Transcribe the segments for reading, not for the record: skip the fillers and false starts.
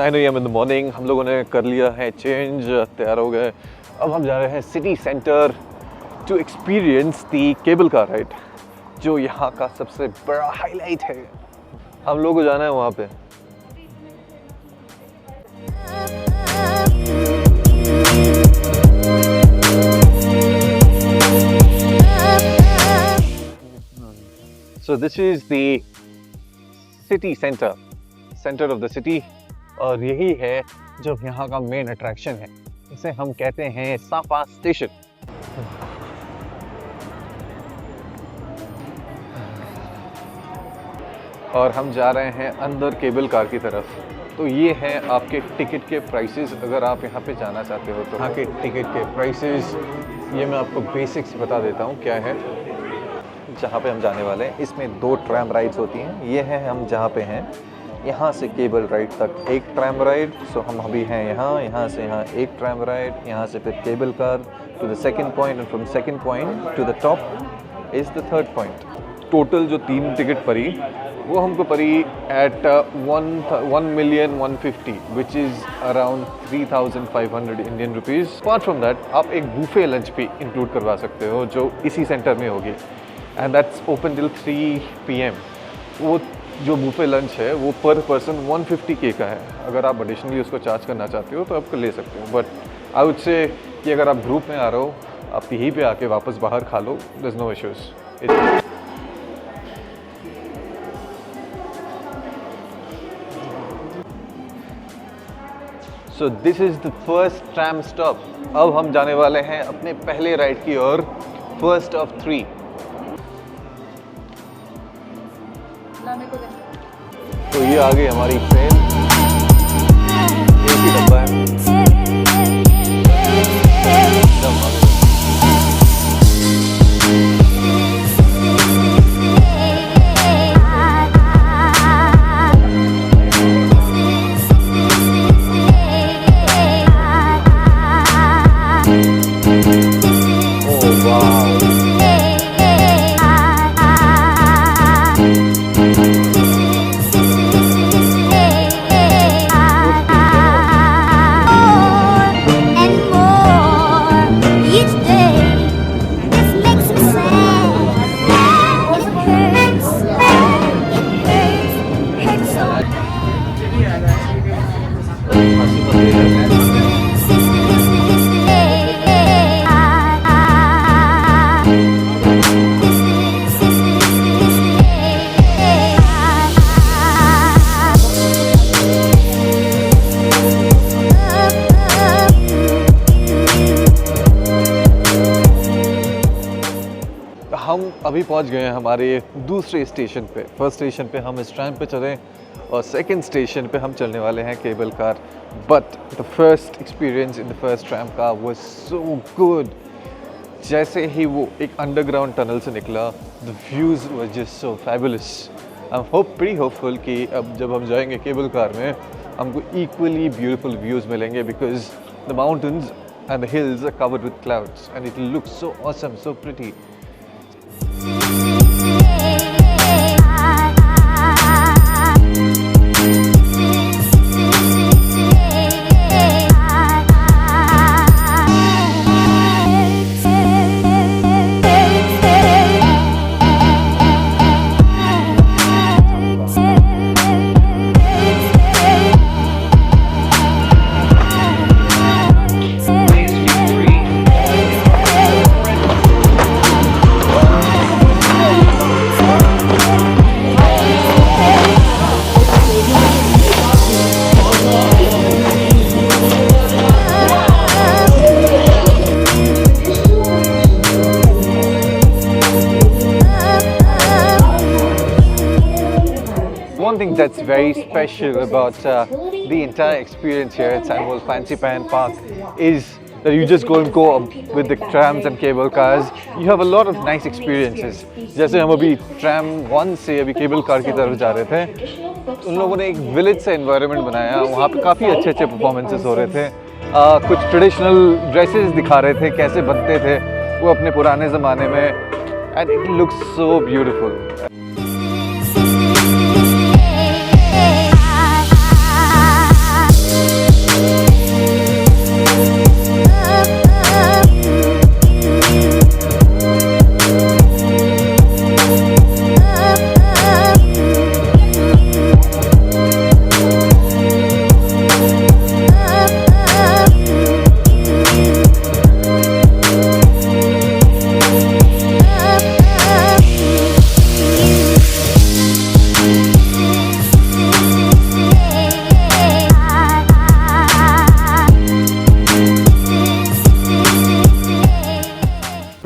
9 AM in the morning हम लोगों ने कर लिया है चेंज, तैयार हो गए। अब हम जा रहे हैं city centre to experience the cable car ride, जो यहाँ का सबसे बड़ा हाईलाइट है। हम लोग को जाना है वहाँ पे। So this is the city center of the city, और यही है जो यहाँ का मेन अट्रैक्शन है। इसे हम कहते हैं साफा स्टेशन। और हम जा रहे हैं अंदर केबल कार की तरफ। तो ये है आपके टिकट के प्राइसेस, अगर आप यहाँ पे जाना चाहते हो तो। यहाँ के टिकट के प्राइसेस ये मैं आपको बेसिक्स बता देता हूँ क्या है। जहाँ पे हम जाने वाले हैं इसमें 2 ट्रैम राइड्स होती हैं। ये है हम जहाँ पे हैं, यहाँ से केबल राइड तक 1 ट्रैम राइड। सो हम अभी हैं यहाँ से यहाँ 1 ट्रैम राइड, यहाँ से फिर cable car to the second point, and from second point to the top is the third point. Total जो 3 टिकट पड़ी वो हमको पड़ी at 1,150,000 which is around 3,500 Indian rupees. Apart from that आप एक बूफे लंच भी इंक्लूड करवा सकते हो जो इसी सेंटर में होगी, and that's open till 3 PM। वो जो बूफे लंच है वो पर पर्सन 150K का है। अगर आप एडिशनली उसको चार्ज करना चाहते हो तो आप ले सकते हो, बट आई वुड से कि अगर आप ग्रुप में आ रहे हो आप यहीं पे आके वापस बाहर खा लो, there is no issues. So this is the first tram stop. अब हम जाने वाले हैं अपने पहले राइड की ओर, फर्स्ट ऑफ 3। तो ये आ गई हमारी ट्रेन, एक ही डब्बा है। हम अभी पहुंच गए हैं हमारे दूसरे स्टेशन पे। फर्स्ट स्टेशन पे हम इस ट्रैम पे चले और सेकंड स्टेशन पे हम चलने वाले हैं cable car. But the first experience in the first tram car was so good. जैसे ही वो एक अंडरग्राउंड टनल से निकला, the views were just so fabulous. I am pretty hopeful कि अब जब हम जाएंगे केबल कार में हमको इक्वली ब्यूटीफुल व्यूज़ मिलेंगे, because the mountains and the hills are covered with clouds and it looks so awesome, so pretty. One thing that's very special about the entire experience here at Sandwell Fancypan Park is that you just go with the trams and cable cars. You have a lot of nice experiences. जैसे हम अभी tram 1 से अभी cable car की तरफ जा रहे थे, उन लोगों ने एक village से environment बनाया। वहाँ पे काफ़ी अच्छे performances हो रहे थे। कुछ traditional dresses दिखा रहे थे कैसे बनते थे वो अपने पुराने ज़माने में, and it looks so beautiful.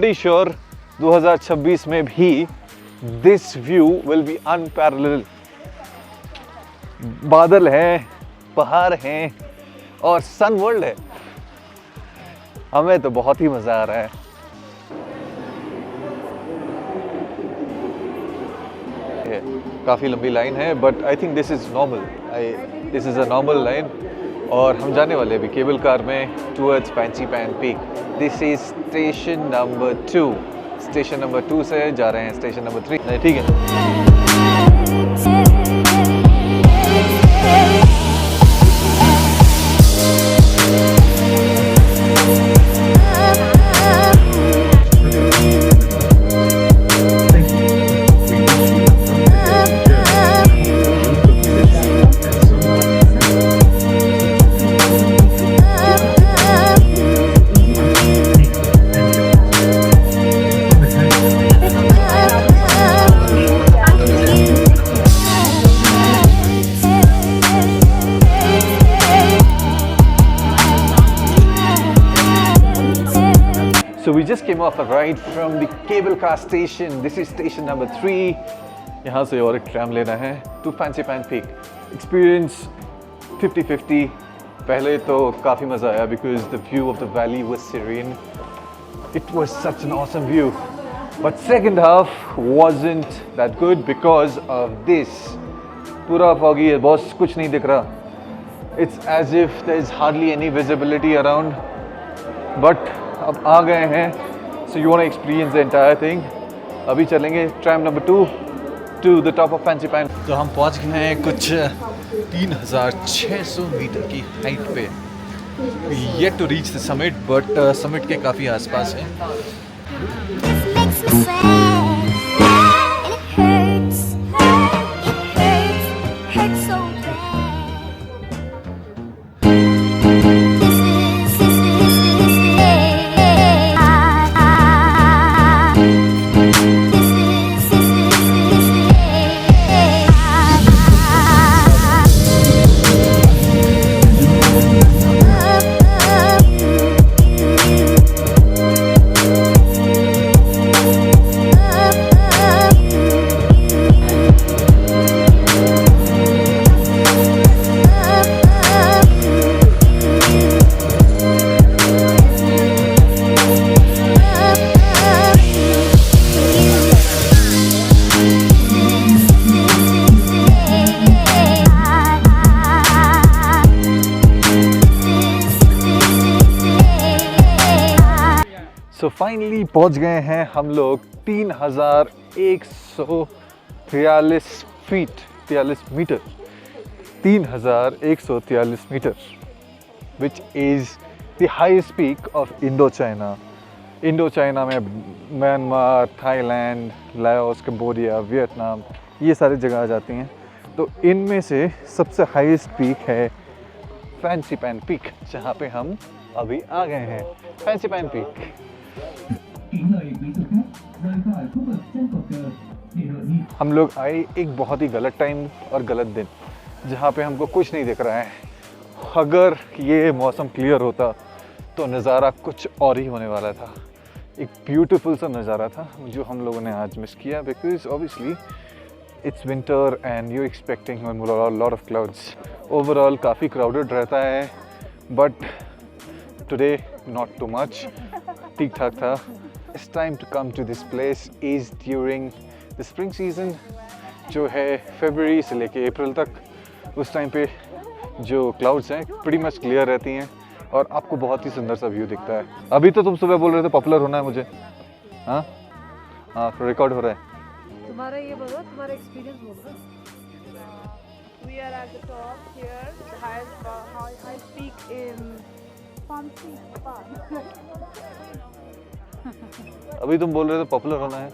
pretty sure 2026 में भी this view will be unparalleled. बादल हैं, पहाड़ हैं और सन वर्ल्ड है. हमें तो बहुत ही मजा आ रहा है. काफ़ी लंबी लाइन है, but I think this is normal. This is a normal line. और हम जाने वाले अभी केबल कार में towards Fansipan peak. This is station number 2. Station number 2 से जा रहे हैं स्टेशन नंबर 3. नहीं, ठीक है. So we just came off a ride from the cable car station. This is station number 3. यहाँ से और एक ट्रैम लेना है to फैंसीपैन पीक. Experience 50-50. पहले तो काफ़ी मज़ा आया because the view of the valley was serene. It was such an awesome view. But second half wasn't that good because of this. पूरा foggy है, बॉस कुछ नहीं दिख रहा. It's as if there's hardly any visibility around. But अब आ गए हैं, so you want to experience the entire thing. अभी चलेंगे tram number 2 to the top of फैंसीपैन. तो हम पहुंच गए हैं कुछ 3600 मीटर की हाइट पे. Yet to reach the summit, but summit के काफ़ी आसपास हैं. सो फाइनली पहुंच गए हैं हम लोग 3143 feet 43 metre 3143 metre which is the highest peak of Indo China. Indo China में Myanmar, Thailand, Laos, Cambodia, Vietnam ये सारी जगह आ जाती हैं. तो इनमें से सबसे हाईएस्ट पीक है फैंसीपैन पीक, जहाँ पे हम अभी आ गए हैं. फैंसीपैन पीक. हम लोग आए एक बहुत ही गलत टाइम और गलत दिन, जहाँ पे हमको कुछ नहीं दिख रहा है. अगर ये मौसम क्लियर होता तो नज़ारा कुछ और ही होने वाला था. एक ब्यूटीफुल सा नज़ारा था जो हम लोगों ने आज मिस किया because obviously it's winter and you expecting lot of clouds. Overall काफ़ी क्राउडेड रहता है but today not too much, ठीक ठाक था. It's time to come to this place is during the spring season, जो है फरवरी से लेके अप्रैल तक. उस टाइम पे जो क्लाउड्स हैं pretty much क्लियर रहती हैं और आपको बहुत ही सुंदर सा व्यू दिखता है. अभी तो तुम सुबह बोल रहे थे पॉपुलर होना है मुझे. हाँ हाँ, रिकॉर्ड हो रहा है. तुम्हारा ये बोलो, तुम्हारा एक्सपीरियंस बोलो. We are at the top here, the highest peak in Fangxi-Pan. अभी तुम बोल रहे थे पॉपुलर होना है.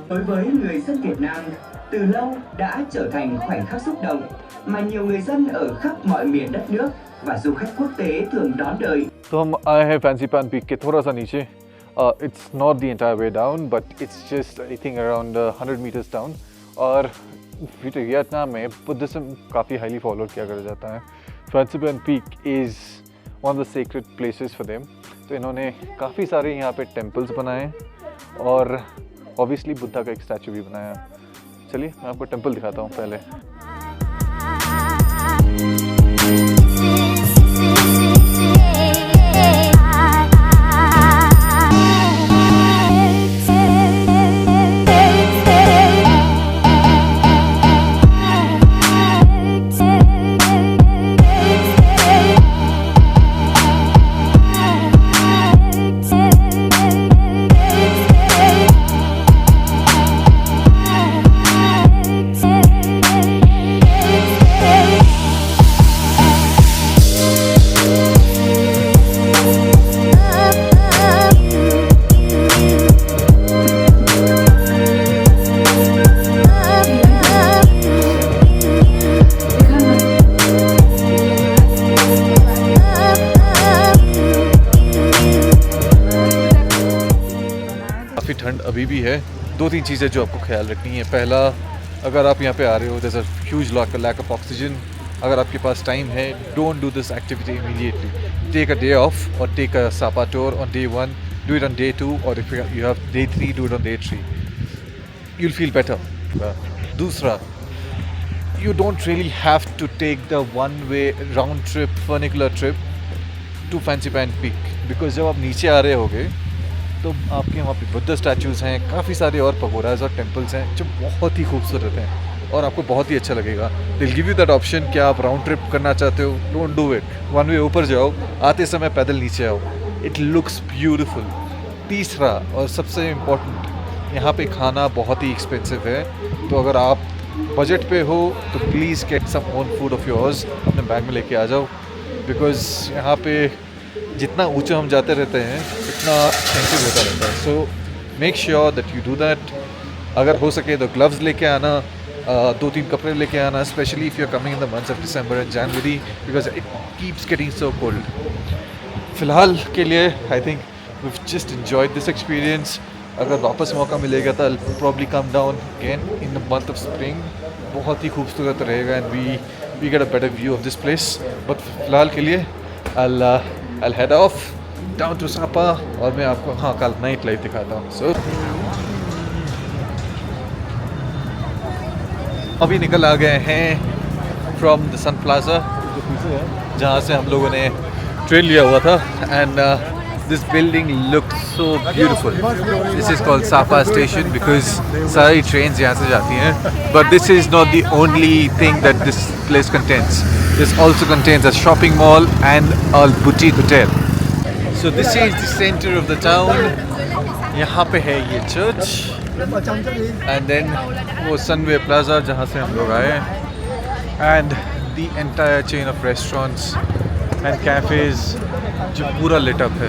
Đối với người dân Việt Nam, từ lâu đã trở thành khoảnh khắc xúc động mà nhiều người dân ở khắp mọi miền đất nước và du khách quốc tế thường đón đợi. तो हम आए हैं फैंसीपैन peak के थोड़ा सा नीचे. It's not the entire way down, but it's just I think around 100 meters down. और Vietnam में बुद्धिज्म काफ़ी हाईली फॉलो किया करा जाता है. फैंसीपैन peak is one of the sacred places for them. तो इन्होंने काफ़ी सारे यहाँ पे टेम्पल्स बनाए और ऑब्वियसली बुद्धा का एक स्टैचू भी बनाया। चलिए मैं आपको टेम्पल दिखाता हूँ पहले। काफ़ी ठंड अभी भी है। 2-3 चीज़ें जो आपको ख्याल रखनी है। पहला, अगर आप यहाँ पे आ रहे हो, there's a huge lack of oxygen. अगर आपके पास टाइम है, don't do this activity immediately. Take a day off or take a Sapa tour on day 1. Do it on day 2, or if you have day 3, do it on day 3. You'll feel better. दूसरा, you don't really have to take the one-way round trip funicular trip to Fancy Pan Peak, because जब आप नीचे आ रहे होगे तो आपके वहाँ पे बुद्ध स्टैचूज़ हैं, काफ़ी सारे और पगोराज और टेम्पल्स हैं जो बहुत ही खूबसूरत हैं और आपको बहुत ही अच्छा लगेगा। दिल गिव यू दैट ऑप्शन कि आप राउंड ट्रिप करना चाहते हो, don't do it. One way ऊपर जाओ, आते समय पैदल नीचे आओ, इट लुक्स ब्यूटीफुल। तीसरा और सबसे इम्पोर्टेंट, यहाँ पे खाना बहुत ही एक्सपेंसिव है, तो अगर आप बजट पे हो तो please get some own food of yours, अपने बैग में लेके आ जाओ, बिकॉज़ यहाँ पे जितना ऊंचा हम जाते रहते हैं उतना एक्सपेंसिव होता रहता है। So make sure that you do that. अगर हो सके तो ग्लव्स लेके आना, 2-3 कपड़े लेके आना, specially if you are coming in the months of December and January, because it keeps getting so cold. फ़िलहाल के लिए I think we just enjoyed this experience. अगर वापस मौका मिलेगा तो I probably come down again in the month of spring. बहुत ही खूबसूरत रहेगा and we get a better view of this place. But फ़िलहाल के लिए I'll head off down to Sapa और मैं आपको कल नाइट लाइफ दिखाता हूँ। So अभी निकल आ गए हैं from the Sun Plaza, जहाँ से हम लोगों ने ट्रेन लिया हुआ था, and this building looks so beautiful. This is called Sapa Station because सारी trains यहाँ से जाती हैं, but this is not the only thing that this place contains. This also contains a shopping mall and a boutique hotel. So this is the center of the town. यहाँ पे है ये church, and then वो Sunway Plaza जहाँ से हम लोग आए, and the entire chain of restaurants and cafes जो पूरा lit up है।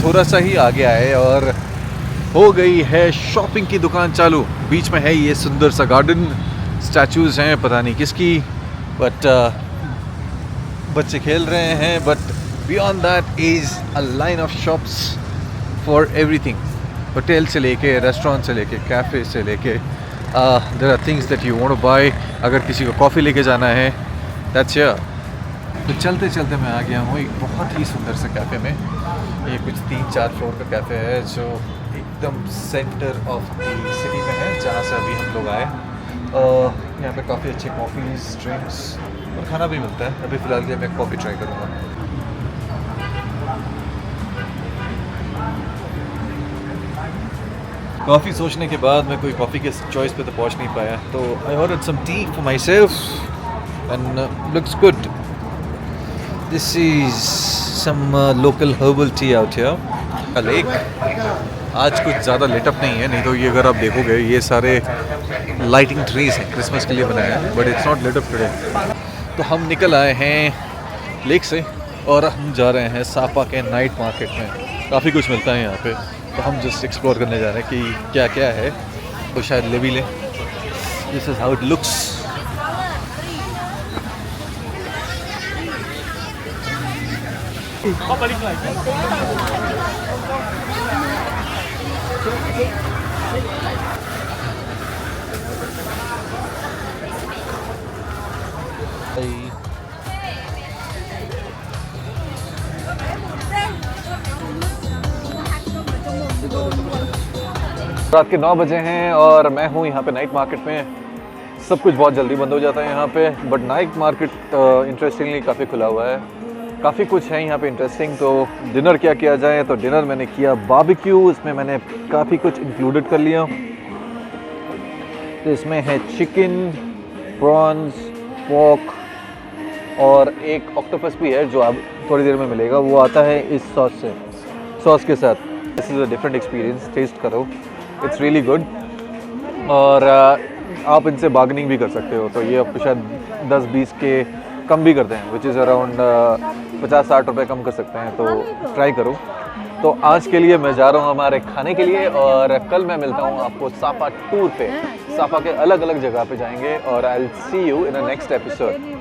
थोड़ा सा ही आगे आए और हो गई है शॉपिंग की दुकान चालू। बीच में है ये सुंदर सा गार्डन, स्टैचूज़ हैं पता नहीं किसकी, बट बच्चे खेल रहे हैं। But beyond that is a line of shops for everything, hotel से लेके, रेस्टोरेंट से लेके, कैफ़े से लेके, there are things that you want to buy. अगर किसी को कॉफ़ी लेके जाना है, दैट्स हियर। तो चलते चलते मैं आ गया हूँ एक बहुत ही सुंदर से कैफ़े में। ये कुछ 3-4 फ्लोर का कैफ़े है जो एकदम सेंटर ऑफ द सिटी में है, जहाँ से अभी हम लोग आए। यहाँ पे काफ़ी अच्छे कॉफ़ीज़, ड्रिंक्स और खाना भी मिलता है। अभी फ़िलहाल के लिए मैं कॉफ़ी ट्राई करूँगा। काफ़ी सोचने के बाद मैं कोई कॉफ़ी के चॉइस पे तो पहुँच नहीं पाया, तो I ordered some tea for myself and looks good. This is some local herbal tea out here. Lake आज कुछ ज़्यादा लेटअप नहीं है, नहीं तो ये अगर आप देखोगे ये सारे लाइटिंग ट्रीज हैं, क्रिसमस के लिए बनाया है, बट इट्स नॉट लेटअप टुडे। तो हम निकल आए हैं लेक से और हम जा रहे हैं सापा के नाइट मार्केट में। काफ़ी कुछ मिलता है यहाँ पे, तो हम जस्ट एक्सप्लोर करने जा रहे हैं कि क्या क्या है, तो शायद ले भी लें। This is how it looks. रात के 9 बजे हैं और मैं हूँ यहाँ पे नाइट मार्केट में। सब कुछ बहुत जल्दी बंद हो जाता है यहाँ पे, बट नाइट मार्केट इंटरेस्टिंगली काफ़ी खुला हुआ है। काफ़ी कुछ है यहाँ पे इंटरेस्टिंग। तो डिनर क्या किया जाए, तो डिनर मैंने किया बारबेक्यू। इसमें मैंने काफ़ी कुछ इंक्लूडेड कर लिया। तो इसमें है चिकन, प्रॉन्स, पोर्क और एक ऑक्टोपस भी है जो आप थोड़ी देर में मिलेगा। वो आता है इस सॉस के साथ। This is a different experience, taste करो, इट्स रियली गुड। और आप इनसे बार्गेनिंग भी कर सकते हो। तो ये आपको शायद 10-20 के कम भी करते हैं, विच इज़ अराउंड 50-60 रुपये कम कर सकते हैं। तो ट्राई करो। तो आज के लिए मैं जा रहा हूँ हमारे खाने के लिए, और कल मैं मिलता हूँ आपको साफा टूर पे। साफा के अलग अलग जगह पे जाएंगे, और I will see you in a next episode.